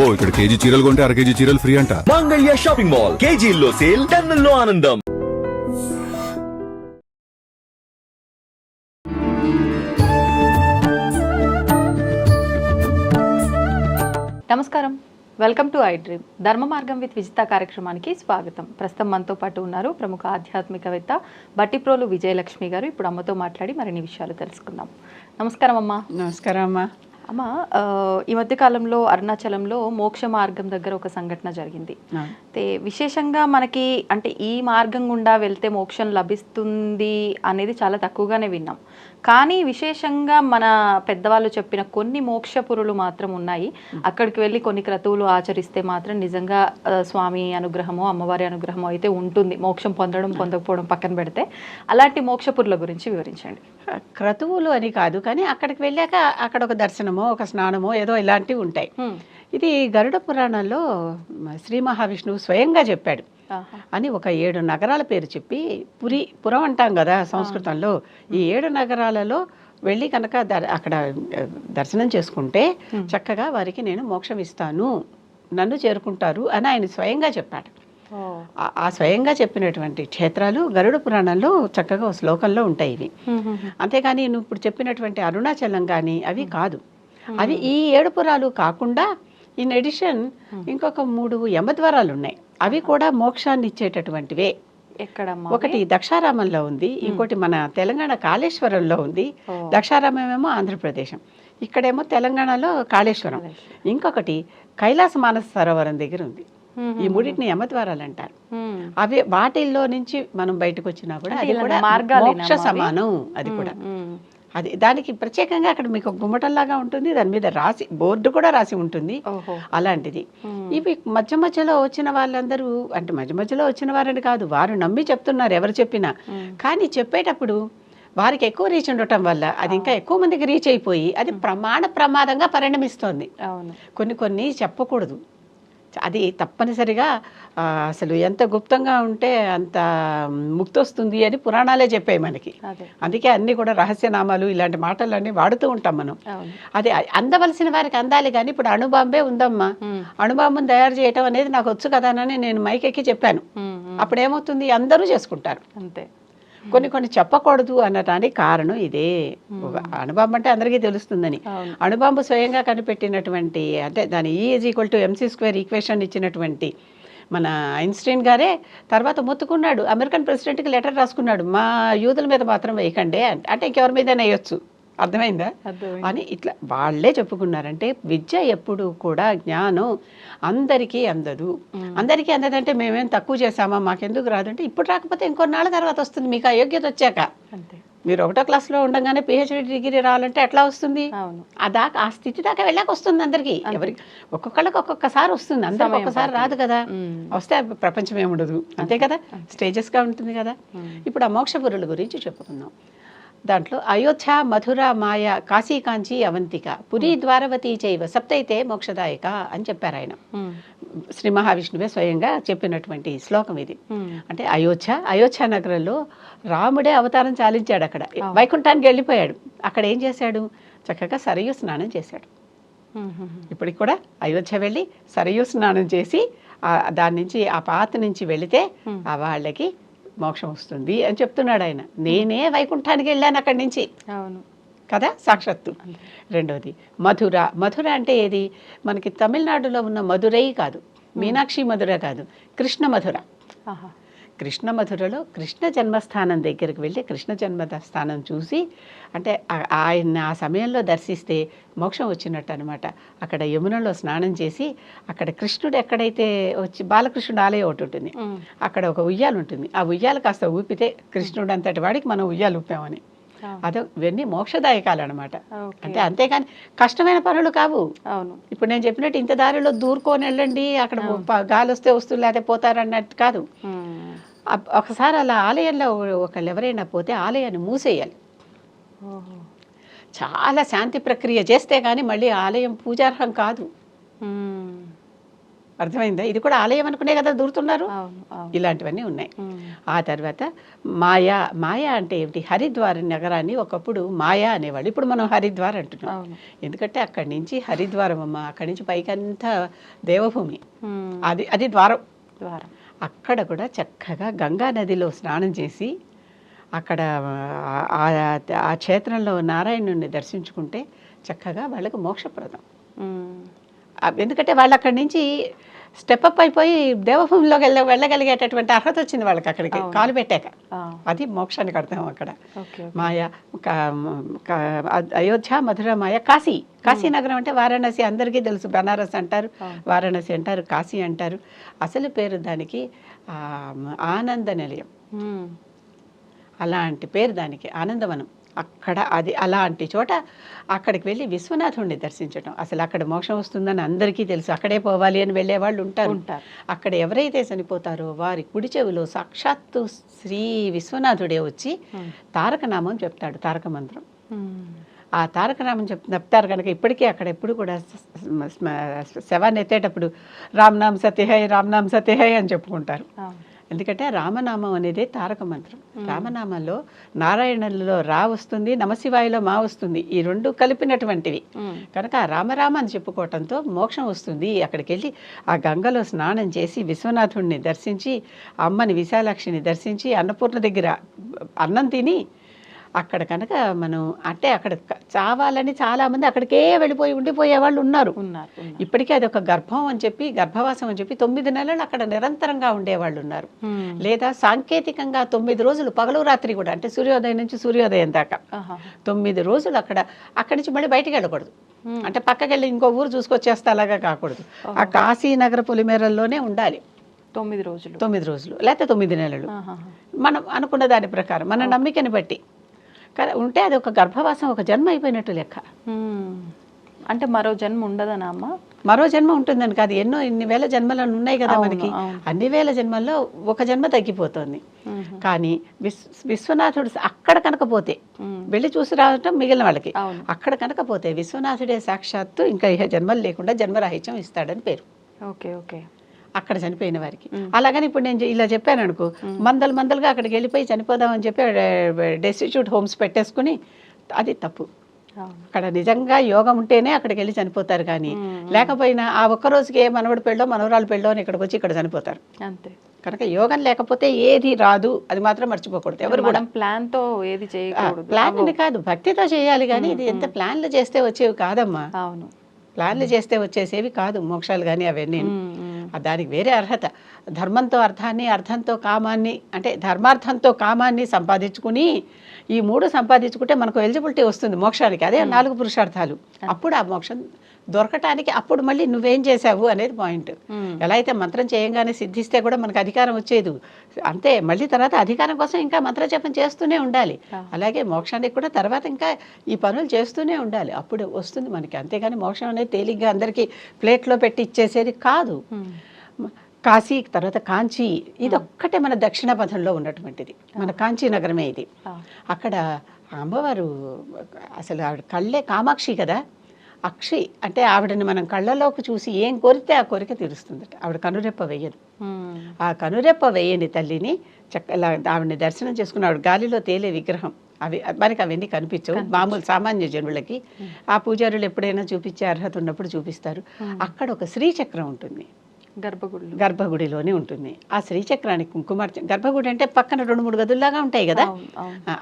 అబ్బో ఇక్కడ కేజీ చీరలు కొంటే అర కేజీ చీరలు ఫ్రీ అంట. మంగళ్య షాపింగ్ మాల్, కేజీల్లో సేల్, టన్నుల్లో ఆనందం. నమస్కారం, వెల్కమ్ టు ఐ డ్రీమ్. ధర్మ మార్గం విత్ విజిత కార్యక్రమానికి స్వాగతం. ప్రస్తుతం మనతో పాటు ఉన్నారు ప్రముఖ ఆధ్యాత్మికవేత్త బట్టిప్రోలు విజయలక్ష్మి గారు. ఇప్పుడు అమ్మతో మాట్లాడి మరిన్ని విషయాలు తెలుసుకుందాం. నమస్కారం అమ్మా. నమస్కారం అమ్మా. అమ్మ, ఈ మధ్య కాలంలో అరుణాచలంలో మోక్ష మార్గం దగ్గర ఒక సంఘటన జరిగింది. అయితే విశేషంగా మనకి అంటే ఈ మార్గం గుండా వెళ్తే మోక్షం లభిస్తుంది అనేది చాలా తక్కువగానే విన్నాం. కానీ విశేషంగా మన పెద్దవాళ్ళు చెప్పిన కొన్ని మోక్షపురులు మాత్రం ఉన్నాయి. అక్కడికి వెళ్ళి కొన్ని క్రతువులు ఆచరిస్తే మాత్రం నిజంగా స్వామి అనుగ్రహమో అమ్మవారి అనుగ్రహమో అయితే ఉంటుంది. మోక్షం పొందడం పొందకపోవడం పక్కన పెడితే అలాంటి మోక్షపురుల గురించి వివరించండి. క్రతువులు అని కాదు, కానీ అక్కడికి వెళ్ళాక అక్కడ ఒక దర్శనమో ఒక స్నానమో ఏదో ఇలాంటివి ఉంటాయి. ఇది గరుడ పురాణంలో శ్రీ మహావిష్ణువు స్వయంగా చెప్పాడు అని ఒక 7 నగరాల పేరు చెప్పి, పురం అంటాం కదా సంస్కృతంలో, ఈ 7 నగరాలలో వెళ్ళి కనుక అక్కడ దర్శనం చేసుకుంటే చక్కగా వారికి నేను మోక్షం ఇస్తాను, నన్ను చేరుకుంటారు అని ఆయన స్వయంగా చెప్పాడు. ఆ స్వయంగా చెప్పినటువంటి క్షేత్రాలు గరుడ పురాణంలో చక్కగా ఒక శ్లోకంలో ఉంటాయి ఇవి. అంతేగాని నువ్వు ఇప్పుడు చెప్పినటువంటి అరుణాచలం కానీ అవి కాదు. అవి ఈ 7 పురాలు కాకుండా ఇన్ ఎడిషన్ ఇంకొక 3 యమద్వారాలు ఉన్నాయి. అవి కూడా మోక్షాన్ని ఇచ్చేటటువంటివే. ఒకటి దక్షారామంలో ఉంది, ఇంకోటి మన తెలంగాణ కాళేశ్వరంలో ఉంది. దక్షారామం ఏమో ఆంధ్రప్రదేశం, ఇక్కడేమో తెలంగాణలో కాళేశ్వరం. ఇంకొకటి కైలాస మానస సరోవరం దగ్గర ఉంది. ఈ 3 యమద్వారాలు అంటారు. అవి వాటిల్లో నుంచి మనం బయటకు వచ్చినా కూడా అది కూడా మోక్ష సమానం. అది కూడా అది దానికి ప్రత్యేకంగా అక్కడ మీకు గుమ్మటంలాగా ఉంటుంది, దాని మీద రాసి బోర్డు కూడా రాసి ఉంటుంది. అలాంటిది. ఇవి మధ్య మధ్యలో వచ్చిన వాళ్ళందరూ, అంటే మధ్య మధ్యలో వచ్చిన వారని కాదు, వారు నమ్మి చెప్తున్నారు ఎవరు చెప్పినా. కానీ చెప్పేటప్పుడు వారికి ఎక్కువ రీచ్ ఉండటం వల్ల అది ఇంకా ఎక్కువ మందికి రీచ్ అయిపోయి అది ప్రమాదంగా పరిణమిస్తోంది. కొన్ని చెప్పకూడదు. అది తప్పనిసరిగా అసలు ఎంత గుప్తంగా ఉంటే అంత ముక్తి వస్తుంది అని పురాణాలే చెప్పాయి మనకి. అందుకే అన్నీ కూడా రహస్యనామాలు ఇలాంటి మాటలన్నీ వాడుతూ ఉంటాం మనం. అది అందవలసిన వారికి అందాలి. కానీ ఇప్పుడు అణుబాంబే ఉందమ్మా, అణుబాంబును తయారు చేయటం అనేది నాకు వచ్చు కదా అని నేను మైకెక్కి చెప్పాను. అప్పుడు ఏమవుతుంది, అందరూ చేసుకుంటారు. అంతే. కొన్ని చెప్పకూడదు అనటానికి కారణం ఇదే. అణుబాంబు అంటే అందరికీ తెలుస్తుందని. అణుబాంబు స్వయంగా కనిపెట్టినటువంటి, అంటే దాని E=mc² ఈక్వేషన్ ఇచ్చినటువంటి మన ఐన్స్టీన్ గారే తర్వాత మొత్తుకున్నాడు. అమెరికన్ ప్రెసిడెంట్కి లెటర్ రాసుకున్నాడు, మా యూదుల మీద మాత్రం వేయకండి అంటే ఇంకెవరి మీద వేయొచ్చు. అర్థమైందా అని ఇట్లా వాళ్ళే చెప్పుకున్నారంటే విద్య ఎప్పుడు కూడా జ్ఞానం అందరికీ అందదు. అందరికీ అందదంటే మేమేం తక్కువ చేసామా, మాకెందుకు రాదంటే ఇప్పుడు రాకపోతే ఇంకొన్నాళ్ళ తర్వాత వస్తుంది. మీకు ఆ యోగ్యత వచ్చాక, మీరు 1వ క్లాస్లో ఉండగానే PhD డిగ్రీ రావాలంటే ఎట్లా వస్తుంది? ఆ స్థితి దాకా వెళ్ళాక వస్తుంది అందరికీ. ఎవరికి ఒక్కొక్కళ్ళకి ఒక్కొక్కసారి వస్తుంది, అందరికి ఒక్కసారి రాదు కదా. వస్తే ప్రపంచం ఏముండదు, అంతే కదా, స్టేజెస్గా ఉంటుంది కదా. ఇప్పుడు ఆ మోక్షపురుల గురించి చెప్పుకుందాం. దాంట్లో అయోధ్య, మధుర, మాయ, కాశీ, కాంచి, అవంతిక, పురీ, ద్వారవతి చైవ సప్తైతే మోక్షదాయక అని చెప్పారు ఆయన. శ్రీ మహావిష్ణువే స్వయంగా చెప్పినటువంటి శ్లోకం ఇది. అంటే అయోధ్య నగరంలో రాముడే అవతారం చాలించాడు. అక్కడ వైకుంఠానికి వెళ్ళిపోయాడు. అక్కడ ఏం చేశాడు, చక్కగా సరయూ స్నానం చేశాడు. ఇప్పటికి కూడా అయోధ్య వెళ్ళి సరయూ స్నానం చేసి దాని నుంచి ఆ పాత నుంచి వెళితే ఆ వాళ్ళకి మోక్షం వస్తుంది అని చెప్తున్నాడు ఆయన. నేనే వైకుంఠానికి వెళ్ళాను అక్కడి నుంచి. అవును కదా, సాక్షాత్తు. రెండోది మధుర అంటే ఏది, మనకి తమిళనాడులో ఉన్న మధురై కాదు, మీనాక్షి మధుర కాదు, కృష్ణ మధుర. కృష్ణ మధురలో కృష్ణ జన్మస్థానం దగ్గరికి వెళ్ళి కృష్ణ జన్మస్థానం చూసి, అంటే ఆయన ఆ సమయంలో దర్శిస్తే మోక్షం వచ్చినట్టు అనమాట. అక్కడ యమునలో స్నానం చేసి అక్కడ కృష్ణుడు ఎక్కడైతే వచ్చి, బాలకృష్ణుడు ఆలయం ఒకటి ఉంటుంది, అక్కడ ఒక ఉయ్యాలు ఉంటుంది. ఆ ఉయ్యాలు కాస్త ఊపితే కృష్ణుడు అంతటి వాడికి మనం ఉయ్యాలు ఊపామని. అదో ఇవన్నీ మోక్షదాయకాలు అనమాట. అంటే అంతేకాని కష్టమైన పనులు కావు. అవును, ఇప్పుడు నేను చెప్పినట్టు ఇంత దారిలో దూరుకొని వెళ్ళండి, అక్కడ గాలి వస్తే వస్తువులు లేకపోతే పోతారన్నట్టు కాదు. ఒకసారి అలా ఆలయంలో ఒకళ్ళు ఎవరైనా పోతే ఆలయాన్ని మూసేయాలి. చాలా శాంతి ప్రక్రియ చేస్తే కానీ మళ్ళీ ఆలయం పూజార్హం కాదు. అర్థమైందా? ఇది కూడా ఆలయం అనుకునే కదా దూరుతున్నారు. అవును అవును ఇలాంటివన్నీ ఉన్నాయి. ఆ తర్వాత మాయా. మాయా అంటే ఏమిటి? హరిద్వార్ నగరాన్ని ఒకప్పుడు మాయా అనేవాళ్ళు, ఇప్పుడు మనం హరిద్వార్ అంటున్నాం. అవును. ఎందుకంటే అక్కడి నుంచి హరిద్వారం అమ్మ, అక్కడి నుంచి పైకంతా దేవభూమి. మ్మ్. అది ద్వారం. ద్వారం. అక్కడ కూడా చక్కగా గంగా నదిలో స్నానం చేసి అక్కడ ఆ క్షేత్రంలో నారాయణుని దర్శించుకుంటే చక్కగా వాళ్ళకు మోక్షప్రదం. మ్మ్. ఎందుకంటే వాళ్ళు అక్కడి నుంచి స్టెప్ అప్ అయిపోయి దేవభూమిలోకి వెళ్ళగలిగేటటువంటి అర్హత వచ్చింది వాళ్ళకి అక్కడికి కాలు పెట్టాక. అది మోక్షానికి అర్థం అక్కడ. ఓకే. మాయ అయోధ్య, మధుర, మాయ, కాశీ. కాశీ నగరం అంటే వారణాసి అందరికీ తెలుసు. బనారస్ అంటారు, వారణాసి అంటారు, కాశీ అంటారు. అసలు పేరు దానికి ఆనంద నిలయం. మ్మ్. అలాంటి పేరు దానికి, ఆనందవనం. అక్కడ అది అలాంటి చోట అక్కడికి వెళ్ళి విశ్వనాథుడిని దర్శించడం. అసలు అక్కడ మోక్షం వస్తుందని అందరికీ తెలుసు. అక్కడే పోవాలి అని వెళ్ళే వాళ్ళు ఉంటారు. అక్కడ ఎవరైతే చనిపోతారో వారి కుడి చెవిలో సాక్షాత్తు శ్రీ విశ్వనాథుడే వచ్చి తారకనామం చెప్తాడు, తారక మంత్రం. ఆ తారకనామం చెప్తారు కనుక ఇప్పటికీ అక్కడ ఎప్పుడు కూడా శవాన్ని ఎత్తేటప్పుడు రామ్నామ్ సత్యహై, రామ్నామ్ సత్యహై అని చెప్పుకుంటారు. ఎందుకంటే రామనామం అనేది తారక మంత్రం. రామనామంలో నారాయణులలో రా వస్తుంది, నమశివాయలో మా వస్తుంది. ఈ రెండు కలిపినటువంటివి కనుక రామరామ అని చెప్పుకోవటంతో మోక్షం వస్తుంది. అక్కడికి వెళ్ళి ఆ గంగలో స్నానం చేసి విశ్వనాథుడిని దర్శించి, అమ్మని విశాలాక్షిని దర్శించి, అన్నపూర్ణ దగ్గర అన్నం తిని అక్కడ కనుక మనం అంటే అక్కడ చావాలని చాలామంది అక్కడికే వెళ్ళిపోయి ఉండిపోయే వాళ్ళు ఉన్నారు. ఇప్పటికీ అది ఒక గర్భం అని చెప్పి, గర్భవాసం అని చెప్పి 9 నెలలు అక్కడ నిరంతరంగా ఉండేవాళ్ళు ఉన్నారు. లేదా సాంకేతికంగా 9 రోజులు పగలు రాత్రి కూడా, అంటే సూర్యోదయం నుంచి సూర్యోదయం దాకా 9 రోజులు అక్కడి నుంచి మళ్ళీ బయటికి వెళ్ళకూడదు. అంటే పక్కకెళ్ళి ఇంకో ఊరు చూసుకొచ్చేస్తే అలాగా కాకూడదు. ఆ కాశీ నగర పొలిమేరల్లోనే ఉండాలి 9 రోజులు లేకపోతే 9 నెలలు. మనం అనుకున్న దాని ప్రకారం మన నమ్మికని బట్టి ఉంటే అది ఒక గర్భవాసం, ఒక జన్మ అయిపోయినట్టు లెక్క. అంటే మరో జన్మ ఉండదనా అమ్మ? మరో జన్మ ఉంటుందని కాదు, ఇన్ని వేల జన్మలను ఉన్నాయి కదా మనకి. అన్ని వేల జన్మల్లో ఒక జన్మ తగ్గిపోతుంది. కానీ విశ్వనాథుడు అక్కడ కనుకపోతే వెళ్ళి చూసి రావటం మిగిలిన వాళ్ళకి, అక్కడ కనుకపోతే విశ్వనాథుడే సాక్షాత్తు ఇంకా ఇహ జన్మలు లేకుండా జన్మరాహిత్యం ఇస్తాడని పేరు. Okay okay. అక్కడ చనిపోయిన వారికి. అలాగని ఇప్పుడు నేను ఇలా చెప్పాను అనుకో, మందలుగా అక్కడికి వెళ్ళిపోయి చనిపోదామని చెప్పి డెస్టిట్యూట్ హోమ్స్ పెట్టేసుకుని, అది తప్పు. అక్కడ నిజంగా యోగం ఉంటేనే అక్కడికి వెళ్ళి చనిపోతారు. కానీ లేకపోయినా ఆ ఒక్కరోజుకి ఏ మనవడు పెళ్ళో మనవరాలు పెళ్ళో అని ఇక్కడికి వచ్చి ఇక్కడ చనిపోతారు. అంతే. కనుక యోగం లేకపోతే ఏది రాదు, అది మాత్రం మర్చిపోకూడదు. ఎవరు కూడా ప్లాన్ తో ఏది చేయకూడదు. ప్లాన్ అని కాదు, భక్తితో చేయాలి. కానీ ఇది ఎంత ప్లాన్లు చేస్తే వచ్చేవి కాదమ్మా. అవును, ప్లాన్లు చేస్తే వచ్చేసేవి కాదు మోక్షాలు కానీ అవన్నీ. దానికి వేరే అర్హత. ధర్మంతో అర్థాన్ని, అర్థంతో కామాన్ని, అంటే ధర్మార్థంతో కామాన్ని సంపాదించుకుని ఈ 3 సంపాదించుకుంటే మనకు ఎలిజిబిలిటీ వస్తుంది మోక్షానికి. అదే 4 పురుషార్థాలు. అప్పుడు ఆ మోక్షం దొరకటానికి అప్పుడు మళ్ళీ నువ్వేం చేసావు అనేది పాయింట్. ఎలా అయితే మంత్రం చేయంగానే సిద్ధిస్తే కూడా మనకు అధికారం వచ్చేది అంతే, మళ్ళీ తర్వాత అధికారం కోసం ఇంకా మంత్రజపం చేస్తూనే ఉండాలి. అలాగే మోక్షానికి కూడా తర్వాత ఇంకా ఈ పనులు చేస్తూనే ఉండాలి, అప్పుడు వస్తుంది మనకి. అంతేగాని మోక్షం అనేది తేలిగ్గా అందరికీ ప్లేట్లో పెట్టి ఇచ్చేసేది కాదు. కాశీ తర్వాత కాంచీ, ఇది ఒక్కటే మన దక్షిణ పథంలో ఉన్నటువంటిది, మన కాంచీ నగరమే ఇది. అక్కడ అమ్మవారు అసలు ఆవిడ కళ్ళే కామాక్షి కదా, అక్షి అంటే ఆవిడని మనం కళ్ళలోకి చూసి ఏం కోరితే ఆ కోరిక తీరుస్తుందట. ఆవిడ కనురెప్ప వేయదు. ఆ కనురెప్ప వేయని తల్లిని ఆవిడని దర్శనం చేసుకుని, ఆవిడ గాలిలో తేలే విగ్రహం. మనకి అవన్నీ కనిపించవు మామూలు సామాన్య జనులకి. ఆ పూజారులు ఎప్పుడైనా చూపించే అర్హత ఉన్నప్పుడు చూపిస్తారు. అక్కడ ఒక శ్రీచక్రం ఉంటుంది, గర్భగుడిలోనే ఉంటుంది. ఆ శ్రీచక్రానికి కుంకుమార్చన, గర్భగుడి అంటే పక్కన 2-3 గదుల్లాగా ఉంటాయి కదా.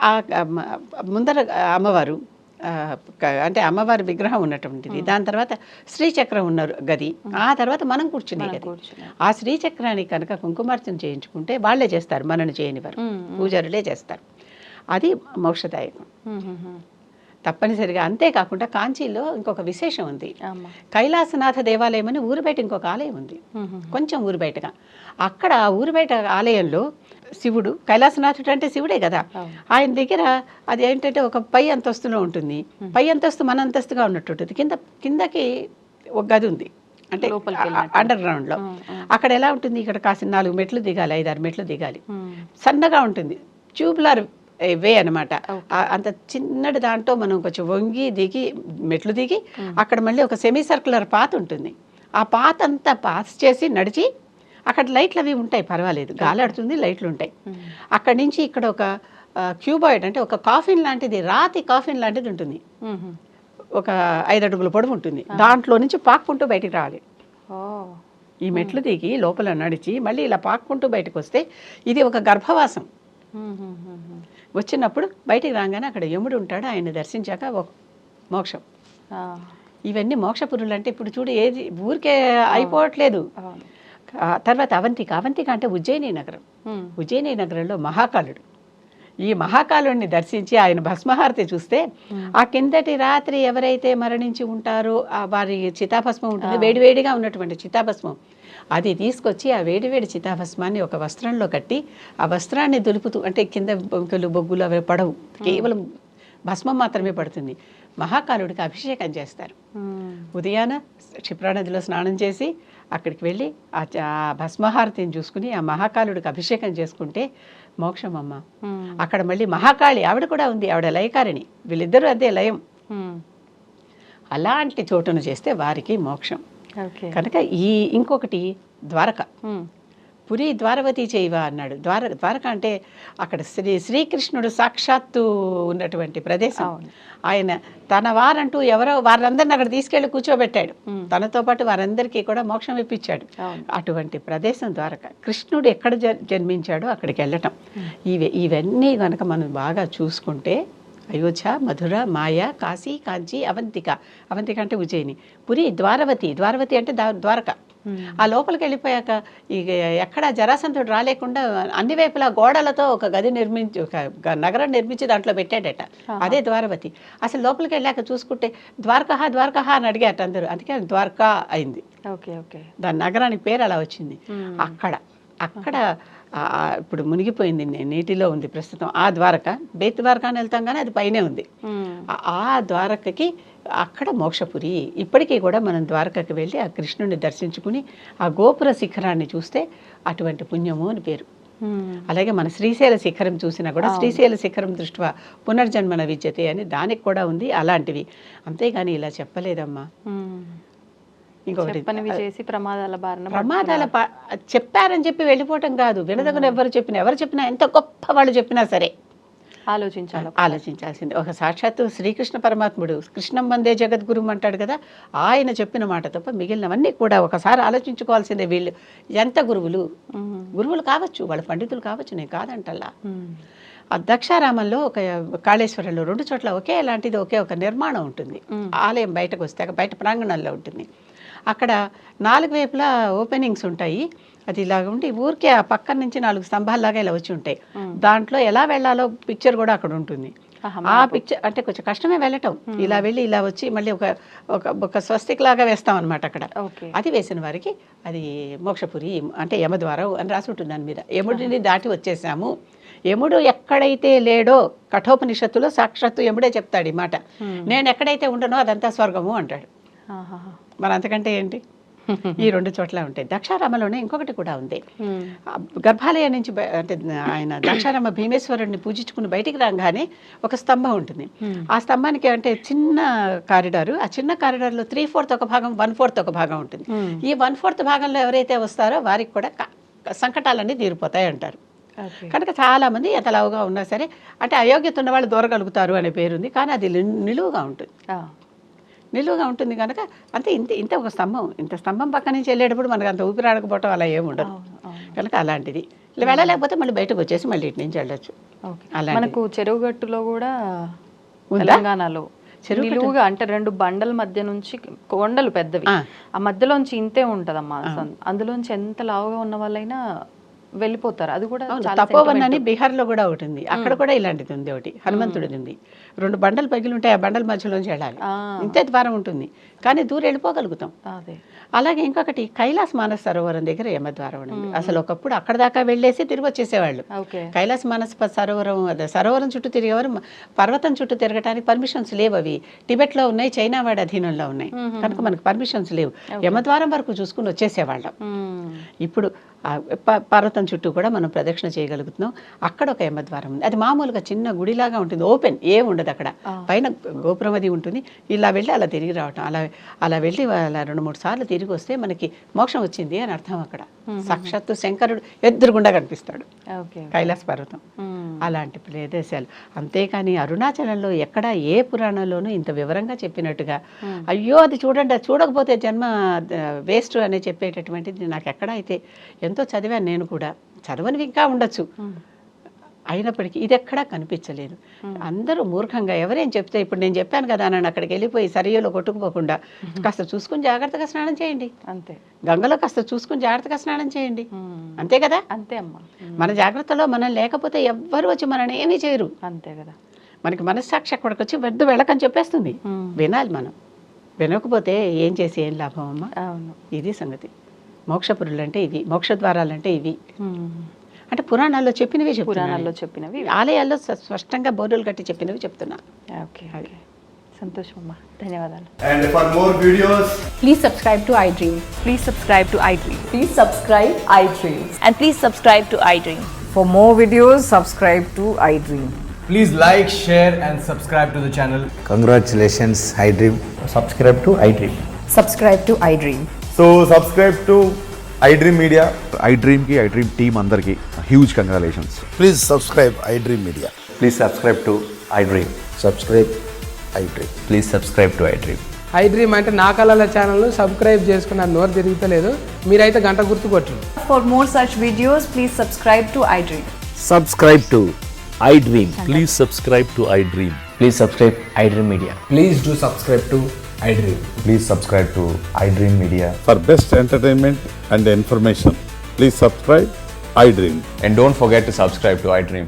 ఆ ముందర అమ్మవారు అంటే అమ్మవారి విగ్రహం ఉన్నటువంటిది, దాని తర్వాత శ్రీచక్రం ఉన్న గది, ఆ తర్వాత మనం కూర్చునే గది. ఆ శ్రీచక్రానికి కనుక కుంకుమార్చన చేయించుకుంటే వాళ్ళే చేస్తారు, మనని చేయనివారు, పూజారులే చేస్తారు. అది మోక్షదాయకం తప్పనిసరిగా. అంతేకాకుండా కాంచీలో ఇంకొక విశేషం ఉంది. కైలాసనాథ దేవాలయం అని ఊరు బయట ఇంకొక ఆలయం ఉంది, కొంచెం ఊరు బయటగా. అక్కడ ఊరు బయట ఆలయంలో శివుడు, కైలాసనాథుడు అంటే శివుడే కదా, ఆయన దగ్గర అది ఏంటంటే ఒక పై అంతస్తులో ఉంటుంది. పై అంతస్తు మన అంతస్తుగా ఉన్నట్టు ఉంటుంది. కిందకి ఒక గది ఉంది, అంటే అండర్ గ్రౌండ్ లో. అక్కడ ఎలా ఉంటుంది, ఇక్కడ కాసిన 4 మెట్లు దిగాలి, 5-6 మెట్లు దిగాలి. సన్నగా ఉంటుంది, ట్యూబ్లర్ వే అనమాట. అంత చిన్నటి దాంట్లో మనం కొంచెం వంగి దిగి మెట్లు దిగి అక్కడ మళ్ళీ ఒక సెమీ సర్క్యులర్ పాత్ ఉంటుంది. ఆ పాత అంతా పాస్ చేసి నడిచి అక్కడ లైట్లు అవి ఉంటాయి, పర్వాలేదు, గాలాడుతుంది, లైట్లు ఉంటాయి. అక్కడి నుంచి ఇక్కడ ఒక క్యూబాయిడ్ అంటే ఒక కాఫిన్ లాంటిది, రాతి కాఫిన్ లాంటిది ఉంటుంది, ఒక 5 అడుగుల పొడవు ఉంటుంది. దాంట్లో నుంచి పాక్కుంటూ బయటికి రావాలి. ఈ మెట్లు దిగి లోపల నడిచి మళ్ళీ ఇలా పాక్కుంటూ బయటకు వస్తే ఇది ఒక గర్భవాసం. వచ్చినప్పుడు బయటికి రాగానే అక్కడ యముడు ఉంటాడు, ఆయన దర్శించాక మోక్షం. ఇవన్నీ మోక్షపురులు. అంటే ఇప్పుడు చూడు, ఏది ఊరికే అయిపోవట్లేదు. తర్వాత అవంతిక. అవంతిక అంటే ఉజ్జయిని నగరం. ఉజ్జయిని నగరంలో మహాకాలుడు. ఈ మహాకాలుడిని దర్శించి ఆయన భస్మహారతి చూస్తే ఆ కిందటి రాత్రి ఎవరైతే మరణించి ఉంటారో ఆ వారి చితాభస్మం ఉంటుంది, వేడివేడిగా ఉన్నటువంటి చితాభస్మం, అది తీసుకొచ్చి ఆ వేడివేడి చితాభస్మాన్ని ఒక వస్త్రంలో కట్టి ఆ వస్త్రాన్ని దులుపుతూ, అంటే కింద బొంకెలు బొగ్గులు అవి పడవు, కేవలం భస్మం మాత్రమే పడుతుంది. మహాకాలుడికి అభిషేకం చేస్తారు. ఉదయాన క్షిప్రానదిలో స్నానం చేసి అక్కడికి వెళ్ళి ఆ భస్మహారతిని చూసుకుని ఆ మహాకాలుడికి అభిషేకం చేసుకుంటే మోక్షం అమ్మ. అక్కడ మళ్ళీ మహాకాళి ఆవిడ కూడా ఉంది, ఆవిడ లయకారిణి, వీళ్ళిద్దరూ అదే లయం. అలాంటి చోటును చేస్తే వారికి మోక్షం. కనుక ఈ ఇంకొకటి ద్వారక. పురి ద్వారవతి చేయవ అన్నాడు. ద్వారక అంటే అక్కడ శ్రీకృష్ణుడు సాక్షాత్తు ఉన్నటువంటి ప్రదేశం. ఆయన తన వారంటూ ఎవరో వారందరిని అక్కడ తీసుకెళ్లి కూర్చోబెట్టాడు, తనతో పాటు వారందరికీ కూడా మోక్షం ఇప్పించాడు. అటువంటి ప్రదేశం ద్వారక. కృష్ణుడు ఎక్కడ జన్మించాడో అక్కడికి వెళ్ళటం. ఇవన్నీ కనుక మనం బాగా చూసుకుంటే అయోధ్య, మధుర, మాయ, కాశీ, కాంచి, అవంతిక. అవంతిక అంటే ఉజ్జయిని. పురి ద్వారవతి. ద్వారవతి అంటే ద్వారక. ఆ లోపలికి వెళ్ళిపోయాక ఇక ఎక్కడ జరాసంధుడు రాలేకుండా అన్ని వైపులా గోడలతో ఒక గది నిర్మించి, ఒక నగరం నిర్మించి దాంట్లో పెట్టాడట. అదే ద్వారవతి. అసలు లోపలికి వెళ్ళాక చూసుకుంటే ద్వారకా ద్వారకా అని అడిగారట అందరూ, అందుకే ద్వారకా అయింది. దాని నగరానికి పేరు అలా వచ్చింది. అక్కడ ఇప్పుడు మునిగిపోయింది, నీటిలో ఉంది ప్రస్తుతం ఆ ద్వారక. బేత్ ద్వారకా అని వెళ్తాం కానీ అది పైనే ఉంది. ఆ ద్వారకకి అక్కడ మోక్షపురి. ఇప్పటికీ కూడా మనం ద్వారకకి వెళ్ళి ఆ కృష్ణుడిని దర్శించుకుని ఆ గోపుర శిఖరాన్ని చూస్తే అటువంటి పుణ్యము అని పేరు. అలాగే మన శ్రీశైల శిఖరం చూసినా కూడా శ్రీశైల శిఖరం దృష్ట్యా పునర్జన్మన విద్యతే అని దానికి కూడా ఉంది. అలాంటివి. అంతేగాని ఇలా చెప్పలేదమ్మా. ఇంకొకటి ప్రమాదాల చెప్పారని చెప్పి వెళ్ళిపోవటం కాదు. వినదగిన ఎవరు చెప్పినా ఎంత గొప్ప వాళ్ళు చెప్పినా సరే ఆలోచించాల్సింది. ఒక సాక్షాత్తు శ్రీకృష్ణ పరమాత్ముడు కృష్ణం వందే జగద్గురు అంటాడు కదా, ఆయన చెప్పిన మాట తప్ప మిగిలినవన్నీ కూడా ఒకసారి ఆలోచించుకోవాల్సిందే. వీళ్ళు ఎంత గురువులు కావచ్చు, వాళ్ళ పండితులు కావచ్చు, నేను కాదంటల్లా. ఆ దక్షారామంలో ఒక కాళేశ్వరంలో 2 చోట్ల ఒకే లాంటిది ఒక నిర్మాణం ఉంటుంది. ఆలయం బయటకు వస్తే బయట ప్రాంగణంలో ఉంటుంది. అక్కడ 4 వైపులా ఓపెనింగ్స్ ఉంటాయి. అది ఇలాగ ఉండి ఊరికే ఆ పక్కన నుంచి 4 స్తంభాల్లాగా ఇలా వచ్చి ఉంటాయి. దాంట్లో ఎలా వెళ్ళాలో పిక్చర్ కూడా అక్కడ ఉంటుంది. ఆ పిక్చర్ అంటే కొంచెం కష్టమే వెళ్ళటం. ఇలా వెళ్ళి ఇలా వచ్చి మళ్ళీ ఒక స్వస్తిక్ లాగా వేస్తాం అనమాట అక్కడ. అది వేసిన వారికి అది మోక్షపురి అంటే యమద్వారం అని రాసి ఉంటుంది దాని మీద. యముడిని దాటి వచ్చేసాము. యముడు ఎక్కడైతే లేడో కఠోపనిషత్తులో సాక్షాత్తు యముడే చెప్తాడు ఈ మాట. నేను ఎక్కడైతే ఉండనో అదంతా స్వర్గము అంటాడు. మరి అంతకంటే ఏంటి? ఈ 2 చోట్ల ఉంటాయి. దక్షారామలోనే ఇంకొకటి కూడా ఉంది. గర్భాలయం నుంచి అంటే ఆయన దక్షారామ భీమేశ్వరుడిని పూజించుకుని బయటికి రాగానే ఒక స్తంభం ఉంటుంది. ఆ స్తంభానికి అంటే చిన్న కారిడారు. ఆ చిన్న కారిడార్లో 3/4 ఒక భాగం, 1/4 ఒక భాగం ఉంటుంది. ఈ 1/4 భాగంలో ఎవరైతే వస్తారో వారికి కూడా సంకటాలన్నీ తీరిపోతాయి అంటారు. కనుక చాలామంది ఎంతలావుగా ఉన్నా సరే అంటే అయోగ్యత ఉన్న వాళ్ళు దూరగలుగుతారు అనే పేరుంది. కానీ అది నిలువుగా ఉంటుంది కనుక అంతే. ఇంత ఒక స్తంభం, ఇంత స్తంభం పక్క నుంచి వెళ్ళేటప్పుడు మనకు అంత ఊపిరాడకపోవటం అలా ఏమి ఉండదు. కనుక అలాంటిది వెళ్ళలేకపోతే మళ్ళీ బయటకు వచ్చేసి మళ్ళీ ఇటు నుంచి వెళ్ళొచ్చు. మనకు చెరువుగట్టులో కూడా తెలంగాణలో నిలువుగా అంటే 2 బండల మధ్య నుంచి కొండలు పెద్దవి, ఆ మధ్యలోంచి ఇంతే ఉంటదమ్మా. అందులోంచి ఎంత లావుగా ఉన్న వాళ్ళైనా వెళ్ళిపోతారు. అది కూడా తపోవన్ అని బీహార్లో కూడా ఒకటి ఉంది. అక్కడ కూడా ఇలాంటిది ఉంది. ఒకటి హనుమంతుడిది ఉంది. 2 బండలు పగిలి ఉంటాయి. ఆ బండల మధ్యలోంచి వెళ్ళాలి. ఇంతే ద్వారం ఉంటుంది కానీ దూరం వెళ్ళిపోగలుగుతాం. అలాగే ఇంకొకటి కైలాస మానస సరోవరం దగ్గర యమద్వారం ఉంది. అసలు ఒకప్పుడు అక్కడ దాకా వెళ్ళేసి తిరిగి వచ్చేసేవాళ్ళు. కైలాస మానస సరోవరం చుట్టూ తిరిగేవారు. పర్వతం చుట్టూ తిరగటానికి పర్మిషన్స్ లేవు. అవి టిబెట్లో ఉన్నాయి, చైనా వాడి అధీనంలో ఉన్నాయి కనుక మనకు పర్మిషన్స్ లేవు. యమద్వారం వరకు చూసుకుని వచ్చేసేవాళ్ళం. ఇప్పుడు పర్వతం చుట్టూ కూడా మనం ప్రదక్షిణ చేయగలుగుతున్నాం. అక్కడ ఒక యమద్వారం ఉంది. అది మామూలుగా చిన్న గుడిలాగా ఉంటుంది. ఓపెన్ ఏం ఉండదు అక్కడ. పైన గోపురం అది ఉంటుంది. ఇలా వెళ్ళి అలా తిరిగి రావటం. అలా వెళ్ళి అలా 2-3 సార్లు తిరిగి వస్తే మనకి మోక్షం వచ్చింది అని అర్థం అక్కడ. సాక్షాత్తు శంకరుడు ఎదురుగుండా కనిపిస్తాడు ఓకే. కైలాస పర్వతం. అలాంటి ప్రదేశాలు. అంతేకాని అరుణాచలంలో ఎక్కడ ఏ పురాణంలోనూ ఇంత వివరంగా చెప్పినట్టుగా అయ్యో అది చూడండి, అది చూడకపోతే జన్మ వేస్ట్ అని చెప్పేటటువంటిది నాకు ఎక్కడ అయితే ఎంతో చదివాను నేను కూడా, చదవనివి ఇంకా ఉండొచ్చు, అయినప్పటికీ ఇది ఎక్కడా కనిపించలేదు. అందరూ మూర్ఖంగా ఎవరేం చెప్తే ఇప్పుడు నేను చెప్పాను కదా నన్ను అక్కడికి వెళ్ళిపోయి సరియలో కొట్టుకుపోకుండా కాస్త చూసుకుని జాగ్రత్తగా స్నానం చేయండి, అంతే. గంగలో కాస్త చూసుకుని జాగ్రత్తగా స్నానం చేయండి, అంతే కదా. అంతే అమ్మా. మన జాగ్రత్తలో మనం లేకపోతే ఎవ్వరు వచ్చి మనని ఏమీ చేయరు. అంతే కదా. మనకి మనస్సాక్షి అక్కడికి వచ్చి వెద్దు వెళ్ళకని చెప్పేస్తుంది. వినాలి మనం. వినకపోతే ఏం చేసి ఏం లాభం అమ్మా. అవును. ఇది సంగతి. మోక్షపురులు అంటే ఇవి, మోక్ష ద్వారాలంటే ఇవి. అంటే పురాణాల్లో చెప్పినవి పురాణాల్లో చెప్పినవి, ఆలయాల్లో స్పష్టంగా బోర్డులు కట్టి చెప్పినవి చెప్తున్నా. ఓకే. ఓకే, సంతోషం అమ్మా, ధన్యవాదాలు. And for more videos, Please subscribe to iDream. Please subscribe to iDream. Please subscribe iDream. and please subscribe to iDream. For more videos, subscribe to iDream. please like, share and subscribe to the channel. Congratulations, iDream. Subscribe to iDream. Subscribe to iDream. So subscribe to iDream Media. I dream కి I dream team అందరికి huge congratulations. Please subscribe iDream Media. Please subscribe to iDream. Subscribe iDream. Please subscribe to iDream. iDream అంటే నా కళల channel subscribe చేసుకున్న నోరు తిరుగుతలేదు, మీరైతే గంట గుర్తు కొట్టండి. For more such videos, please subscribe to iDream. Subscribe to iDream. Please subscribe to iDream. Please subscribe iDream Media. Please do subscribe to iDream. Please subscribe to iDream Media. For best entertainment and information please subscribe I dream. And don't forget to subscribe to iDream.